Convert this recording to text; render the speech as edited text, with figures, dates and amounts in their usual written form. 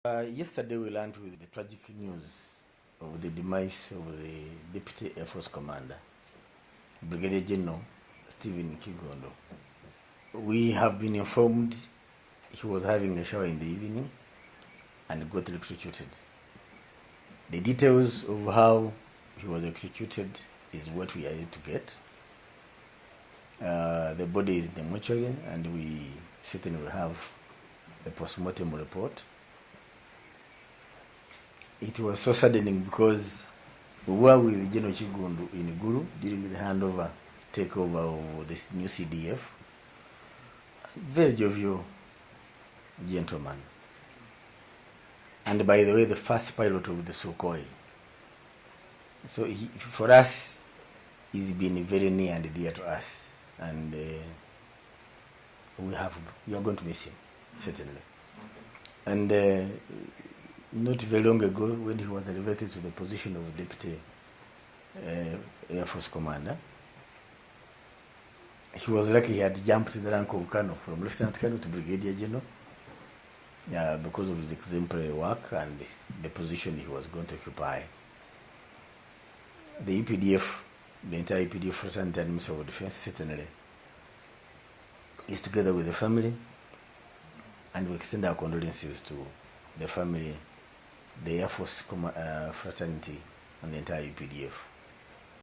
Yesterday we learned with the tragic news of the demise of the Deputy Air Force Commander, Brigadier General Stephen Kiggundu. We have been informed he was having a shower in the evening and got electrocuted. The details of how he was executed is what we are yet to get. The body is in the mortuary and we certainly will have a post-mortem report. It was so saddening because we were with General Kiggundu in Gulu during the handover, takeover of this new CDF. Very jovial gentleman. And by the way, the first pilot of the Sukhoi. So for us, he's been very near and dear to us. And we are going to miss him, certainly. And not very long ago, when he was elevated to the position of Deputy Air Force Commander, he was lucky he had jumped in the rank of Colonel, from Lieutenant Colonel to Brigadier General, because of his exemplary work and the position he was going to occupy. The EPDF, the entire EPDF Fraternity and Ministry of Defense, certainly is together with the family, and we extend our condolences to the family, the Air Force Fraternity, and the entire EPDF.